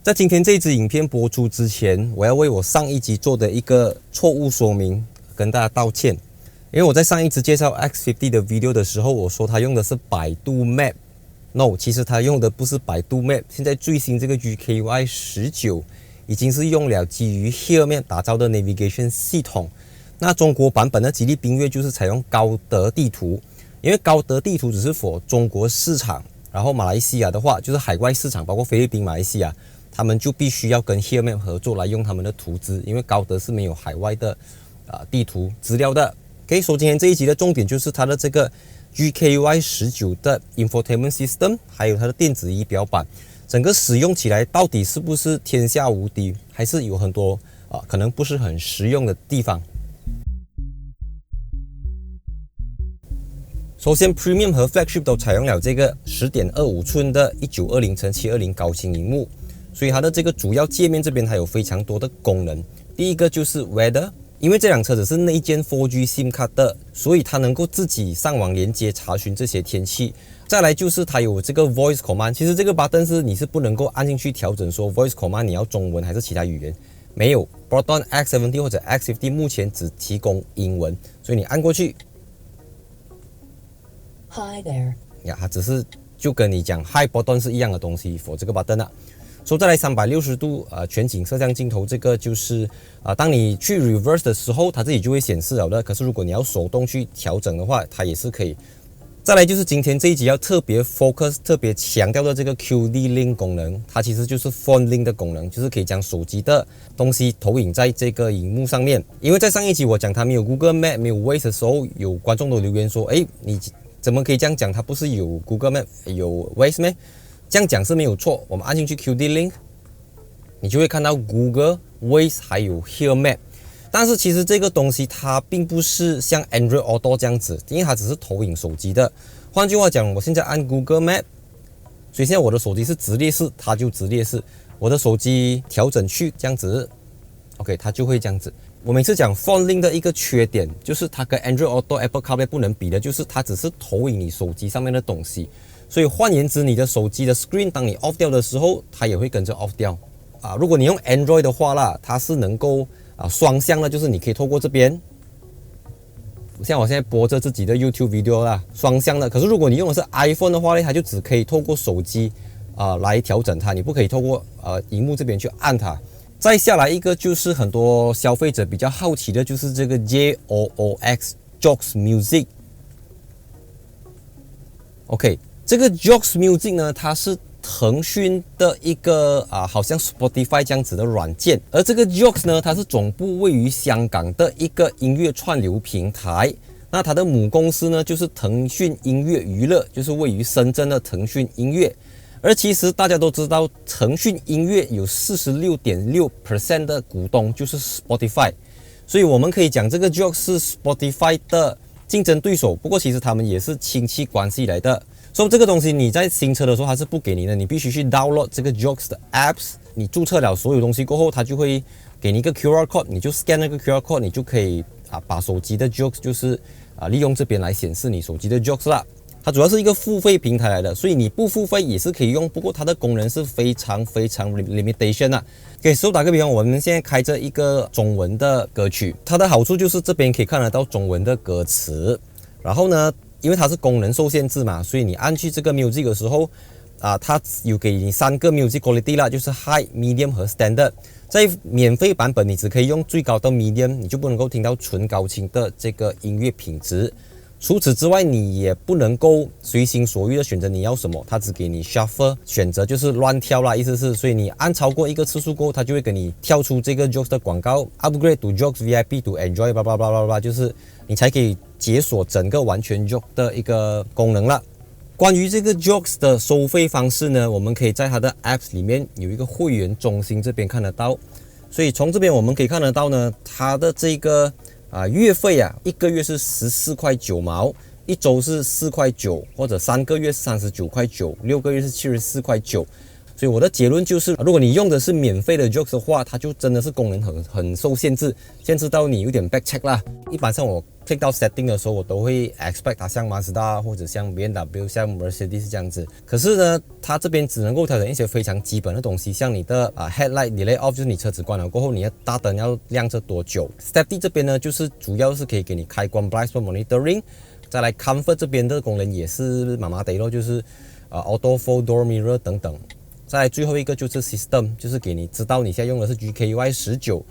在今天这一支影片播出之前，我要为我上一集做的一个错误说明跟大家道歉。因为我在上一支介绍 X50 的 video 的时候，我说它用的是百度 Map。No， 其实它用的不是百度 Map。现在最新这个 GKY 19已经是用了基于 HearMap 打造的 navigation 系统。那中国版本的吉利缤越就是采用高德地图，因为高德地图只是 for 中国市场，然后马来西亚的话就是海外市场，包括菲律宾、马来西亚。他们就必须要跟 HearMap 合作来用他们的图资，因为高德是没有海外的地图资料的。OK， 所以今天这一集的重点就是它的这个 GKY 19的 Infotainment System， 还有它的电子仪表板，整个使用起来到底是不是天下无敌，还是有很多可能不是很实用的地方。首先 Premium 和 Flagship 都采用了这个 10.25 寸的 1920x720 高清萤幕。所以它的这个主要界面这边它有非常多的功能。第一个就是 Weather， 因为这辆车子是内建 4G SIM 卡的，所以它能够自己上网连接查询这些天气。再来就是它有这个 Voice Command， 其实这个 button 你是不能够按进去调整说 Voice Command 你要中文还是其他语言，没有。Proton X70 或者 X50 目前只提供英文，所以你按过去 Hi there， 它只是就跟你讲 Hi Proton 是一样的东西 for 这个 button 啊。再来360度全景摄像镜头，这个就是当你去 reverse 的时候，它自己就会显示了的。可是如果你要手动去调整的话，它也是可以。再来就是今天这一集要特别 focus、特别强调的这个 QD Link 功能，它其实就是 Phone Link 的功能，就是可以将手机的东西投影在这个荧幕上面。因为在上一集我讲它没有 Google Map、没有 Waze 的时候，有观众都留言说：“哎，你怎么可以这样讲？它不是有 Google Map、有 Waze 吗？”这样讲是没有错，我们按进去 QD Link， 你就会看到 Google、Waze 还有 HearMap。但是其实这个东西它并不是像 Android Auto 这样子，因为它只是投影手机的。换句话讲，我现在按 Google Map， 所以现在我的手机是直列式，它就直列式。我的手机调整去这样子 ，OK， 它就会这样子。我每次讲 Phone Link 的一个缺点，就是它跟 Android Auto、Apple CarPlay 不能比的，就是它只是投影你手机上面的东西。所以换言之，你的手机的 screen 当你 off 掉的时候，它也会跟着 off 掉。如果你用 Android 的话啦，它是能够双向的，就是你可以透过这边，像我现在播着自己的 YouTube video 啦，双向的。可是如果你用的是 iPhone 的话呢，它就只可以透过手机来调整它，你不可以透过荧幕这边去按它。再下来一个就是很多消费者比较好奇的，就是这个 JOOX JOOX Music。OK。这个 JOOX Music 呢，它是腾讯的一个好像 Spotify 这样子的软件，而这个 JOOX 呢，它是总部位于香港的一个音乐串流平台。那它的母公司呢，就是腾讯音乐娱乐，就是位于深圳的腾讯音乐。而其实大家都知道，腾讯音乐有 46.6% 的股东就是 Spotify， 所以我们可以讲这个 JOOX 是 Spotify 的竞争对手。不过其实他们也是亲戚关系来的。所以这个东西你在新车的时候它是不给你的，你必须去 download 这个 JOOX 的 apps。你注册了所有东西过后，它就会给你一个 QR code， 你就 scan 那个 QR code， 你就可以把手机的 JOOX 就是利用这边来显示你手机的 JOOX 啦。它主要是一个付费平台来的，所以你不付费也是可以用，不过它的功能是非常 limitation 啊。给手打个比方，我们现在开着一个中文的歌曲，它的好处就是这边可以看得到中文的歌词，然后呢，因为它是功能受限制嘛，所以你按去这个 music 的时候它有给你3个 music quality 啦，就是 high、medium 和 standard。在免费版本你只可以用最高的 medium， 你就不能够听到纯高清的这个音乐品质。除此之外，你也不能够随心所欲的选择你要什么，它只给你 shuffle 选择，就是乱跳啦，意思是，所以你按超过一个次数过后，它就会给你跳出这个 JOOX 的广告 ，upgrade to JOOX VIP to enjoy， 叭叭叭叭叭，就是你才可以解锁整个完全 JOOX 的一个功能了。关于这个 JOOX 的收费方式呢，我们可以在它的 apps 里面有一个会员中心这边看得到，所以从这边我们可以看得到呢，它的这个月费1个月是14块9毛，1周是4块9，或者3个月是39块9，6个月是74块9。所以我的结论就是，如果你用的是免费的 Jocks 的话，它就真的是功能很受限制，限制到你有点 back check 啦。一般上我 click 到 setting 的时候，我都会 expect 它像 Mazda 或者像 BMW、像 Mercedes 这样子。可是呢，它这边只能够调整一些非常基本的东西，像你的headlight delay off， 就是你车子关了过后，你的大灯要亮着多久。Step D 这边呢，就是主要是可以给你开关 blind spot monitoring。再来 Comfort 这边的功能也是麻麻的咯，就是auto fold door mirror 等等。再来最后一个就是 System， 就是给你知道你现在用的是 GKY 19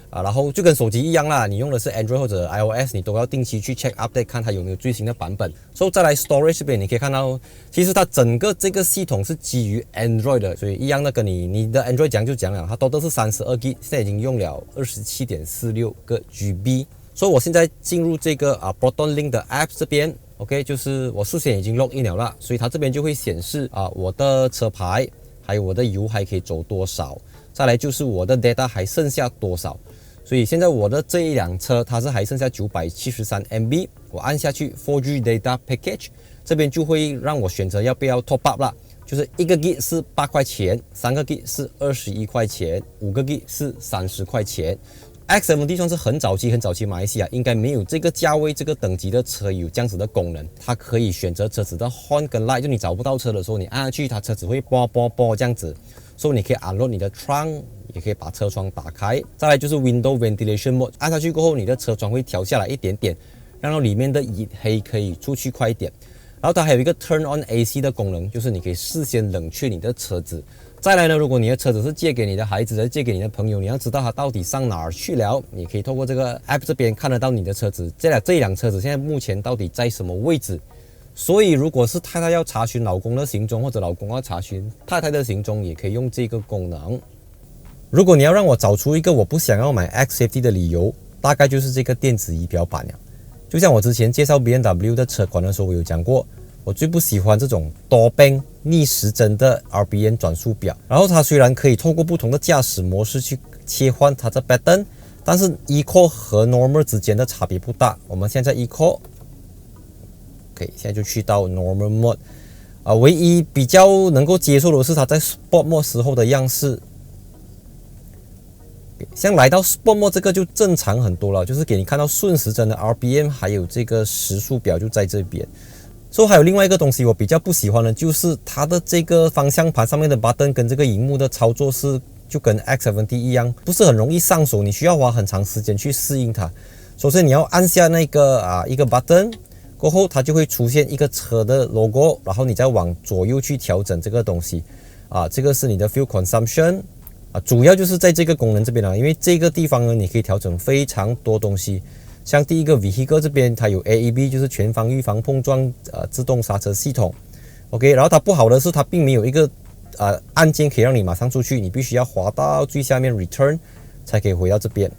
然后就跟手机一样啦，你用的是 Android 或者 iOS， 你都要定期去 check update 看它有没有最新的版本。所以再来 Storage 这边你可以看到，其实它整个这个系统是基于 Android 的，所以一样的跟你的 Android 讲就讲了，它都是32G， 现在已经用了 27.46 个 GB。所以我现在进入这个Proton Link 的 App 这边 ，OK， 就是我事先已经 log in 了啦，所以它这边就会显示我的车牌。还有我的油还可以走多少，再来就是我的 data 还剩下多少，所以现在我的这一辆车它是还剩下973 MB， 我按下去 4G data package， 这边就会让我选择要不要 top up 啦，就是1个 G 是8块钱，3个 G 是21块钱，5个 G 是30块钱。X70 算是很早期马来西亚应该没有这个价位这个等级的车有这样子的功能，它可以选择车子的 horn 跟 light， 就你找不到车的时候，你按下去，它车子会啵这样子，所以你可以 unlock 你的 trunk， 也可以把车窗打开。再来就是 window ventilation mode， 按下去过后，你的车窗会调下来一点点，让里面的热黑可以出去快一点。然后它还有一个 turn on AC 的功能，就是你可以事先冷却你的车子。再来呢，如果你的车子是借给你的孩子，还是借给你的朋友，你要知道它到底上哪儿去了，你可以透过这个 app 这边看得到你的车子，这一辆车子现在目前到底在什么位置。所以如果是太太要查询老公的行踪，或者老公要查询太太的行踪，也可以用这个功能。如果你要让我找出一个我不想要买 X50 的理由，大概就是这个电子仪表板了。就像我之前介绍 BMW 的车款的时候，我有讲过，我最不喜欢这种多边逆时针的 RPM 转速表。然后它虽然可以透过不同的驾驶模式去切换它的 pattern， 但是 Eco 和 Normal 之间的差别不大。我们现在 Eco， OK， 现在就去到 Normal Mode。唯一比较能够接受的是它在 Sport Mode 时候的样式。像来到 Sport Mode 这个就正常很多了，就是给你看到顺时针的 RPM， 还有这个时速表就在这边。所以还有另外一个东西我比较不喜欢的，就是它的这个方向盘上面的 button 跟这个荧幕的操作是就跟 X70 一样，不是很容易上手，你需要花很长时间去适应它。首先你要按下那个一个 button， 过后它就会出现一个车的 logo， 然后你再往左右去调整这个东西。这个是你的 fuel consumption。主要就是在这个功能这边因为这个地方呢，你可以调整非常多东西。像第一个 vehicle 这边，它有 AEB， 就是全方预防碰撞自动刹车系统。OK， 然后它不好的是它并没有一个按键可以让你马上出去，你必须要滑到最下面 return 才可以回到这边。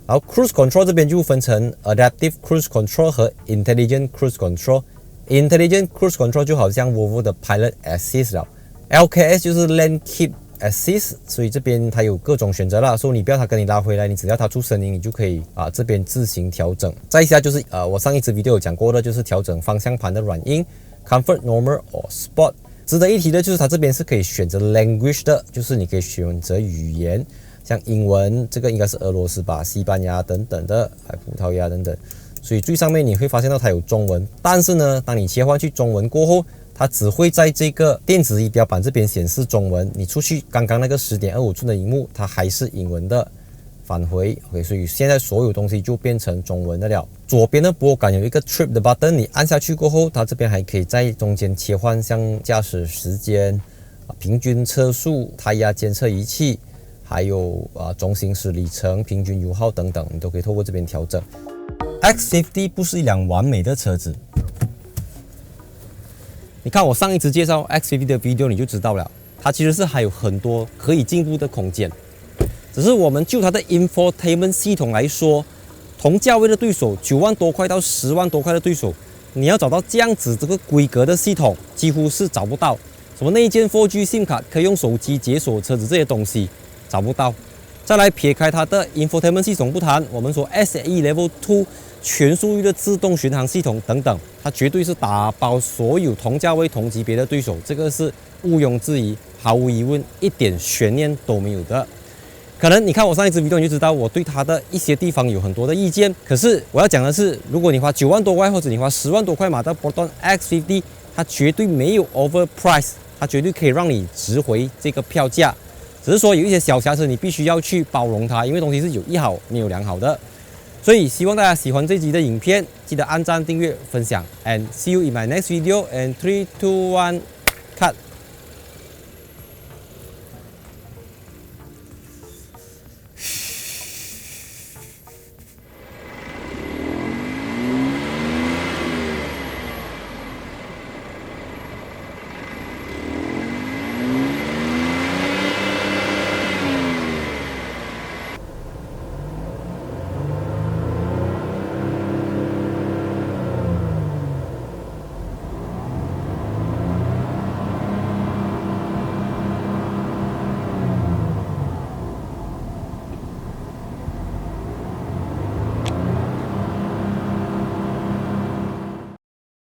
然后 cruise control 这边就分成 adaptive cruise control 和 intelligent cruise control。intelligent cruise control 就好像 Volvo 的 Pilot Assist 了。LKS 就是 Lane Keep Assist， 所以这边它有各种选择啦，所以你不要它跟你拉回来，你只要它出声音，你就可以这边自行调整。再下就是我上一支 video 有讲过的，就是调整方向盘的软硬 Comfort、Normal 或 Sport。值得一提的就是它这边是可以选择 Language 的，就是你可以选择语言，像英文，这个应该是俄罗斯吧、西班牙等等的，还有葡萄牙等等。所以最上面你会发现到它有中文，但是呢，当你切换去中文过后，它只会在这个电子仪表板这边显示中文，你出去刚刚那个 10.25 寸的荧幕，它还是英文的返回。OK， 所以现在所有东西就变成中文的了。左边的拨杆有一个 Trip 的 button， 你按下去过后，它这边还可以在中间切换，像驾驶时间、平均车速、胎压监测仪器，还有总行驶里程、平均油耗等等，你都可以透过这边调整。X50 不是一辆完美的车子。你看我上一次介绍 X50 的 video 你就知道了，它其实是还有很多可以进步的空间。只是我们就它的 infotainment 系统来说，同价位的对手9万多块到10万多块的对手，你要找到这样子这个规格的系统，几乎是找不到。什么内建 4G SIM 卡可以用手机解锁车子这些东西找不到。再来撇开它的 infotainment 系统不谈，我们说 SAE Level 2全速域的自动巡航系统等等，它绝对是打包所有同价位同级别的对手，这个是毋庸置疑。毫无疑问一点悬念都没有的。可能你看我上一支 video 你就知道我对它的一些地方有很多的意见，可是我要讲的是，如果你花9万多块或者你花10万多块买到 Proton X50， 它绝对没有 overprice， 它绝对可以让你值回这个票价。只是说有一些小瑕疵，你必须要去包容它，因为东西是有一好没有两好的。所以希望大家喜欢这集的影片，记得按赞、订阅、分享 ，and see you in my next video and 3, 2, 1, cut。